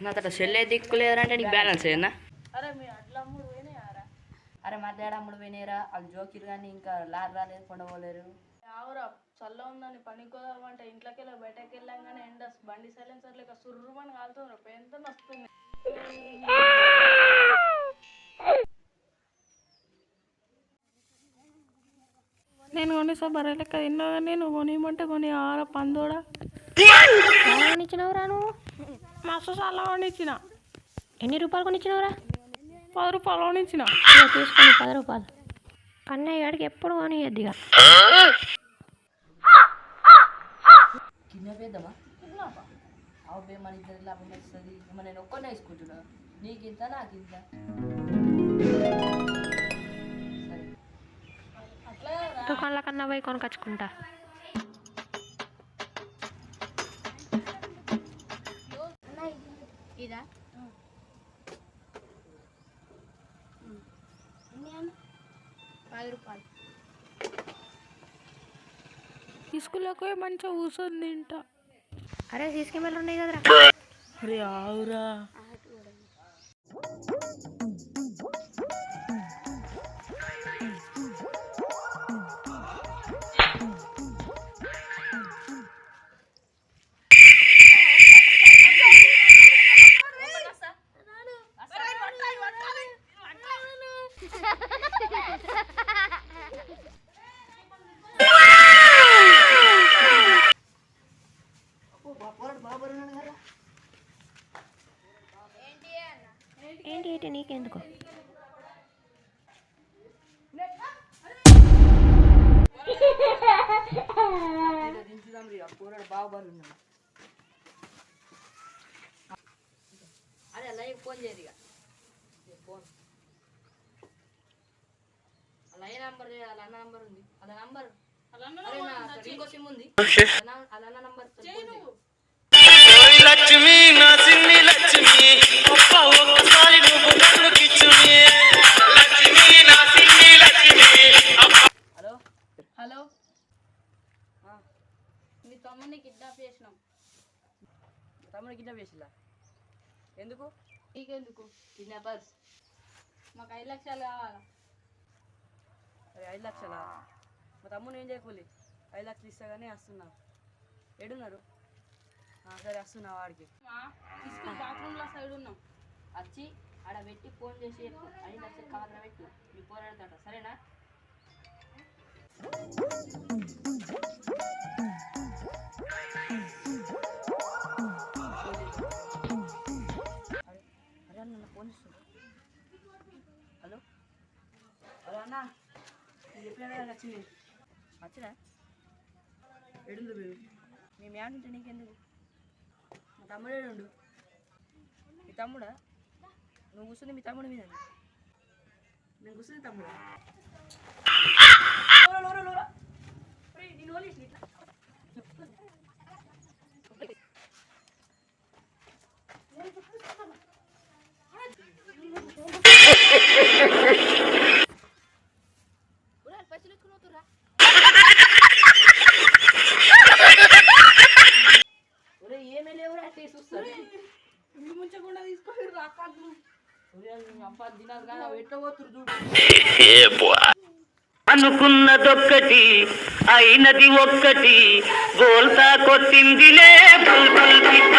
నా తట సెల్లే దిక్కులేదంటే నీకు బ్యాలెన్స్ ఏనా? అరే మీ అట్లా అమ్ముడు పోయినాయారా? అరే మా తేడా అమ్ముడు పోయినాయిరా. వాళ్ళు జోకిరు కానీ ఇంకా లారీ రాలేదు, కొండపోలేరు. ఆవురా చల్ల ఉందని పనికి కుదరమంటే ఇంట్లోకి వెళ్ళి బయటకి వెళ్ళాం కానీ ఎండ బండి సైలెన్సర్ లేక సుర్రుమని కాలుతుంది, ఎంత వస్తుంది. నేను కొనిసా బర్రె లెక్క తిన్నా కానీ నువ్వు కొనిమంటే కొని ఆర పందోడా కొనిచ్చినవురా నువ్వు? మస్తు చాలా కొనిచ్చిన. ఎన్ని రూపాయలు కొనిచ్చినవురా? 10 రూపాయలు కొనిచ్చిన. తీసుకొని 10 రూపాయలు. కన్నయ్య గారికి ఎప్పుడు కొనియద్దిగా. కిడ్నాపేద్దామా? అవు బే మన ఇద్దరు లాభం వస్తుంది. నేను ఒక్కనే వేసుకుంటున్నా, నీకింత నాకింత. దుకాణంలో కన్నా పోయి కొనుకొచ్చుకుంటా. ఇదా 10 రూపాయలు. తీసుకులోకి మంచిగా కూర్చొని తింటా. అరే సీసీ కెమెరాలు ఉన్నాయి కదరా. అరే ఆవురా ఏంటి ఏంటి నీకెందుకు? అరే లైవ్ ఫోన్ చేయరు ఇక. ఫోన్ అలా ఏ నంబర్, అలా అన్న నంబర్ ఉంది, అలా నంబర్ ఇంకో సిమ్ ఉంది, అలా అన్న నంబర్. లక్ష్మి నా సిన్ని లక్ష్మి ఒక్కసారి నువ్వు నన్ను కిచ్చుమి లక్ష్మి నా సిన్ని లక్ష్మి. హలో హలో, మీ తమ్ముడిని కిడ్నాప్ చేసినాం. తమ్ముడు కిడ్నాప్ చేసిలా? ఎందుకు? నీకెందుకు? కిడ్నాపర్స్. మాకు 5 లక్షలు కావాలా? అరే 5 లక్షలా? మా తమ్ముడు ఏం చేయకూలి 5 లక్షలు ఇస్తా కానీ వస్తున్నా. ఏడున్నారు? సరే వస్తున్నా వాడికి. బాత్రూంలో సైడ్ ఉన్నాం. వచ్చి ఆడ పెట్టి ఫోన్ చేసి 5 లక్షలు కావాలని పెట్టు, నీ పోరాడతాట. సరేనా? అరే అన్న ఫోన్ ఇస్తుంది. హలో హలో అన్న, నేను చెప్పినా కదా వచ్చింది. వచ్చినా? ఎడుంది మీ మ్యాన్ ఉంటే నీకెందుకు? మా తమ్ముడు ఏడుండు? మీ తమ్ముడా? నువ్వు కూర్చుంది మీ తమ్ముడి మీద, నేను కూర్చుంది తమ్ముడా? ఏమే లేవురా చూస్తారు ముంచకుండా తీసుకొని రాకాదు. అనుకున్నదొక్కటి అయినది ఒక్కటి, బోల్తా కొట్టిందిలే బుల్బుల్ పిట్ట.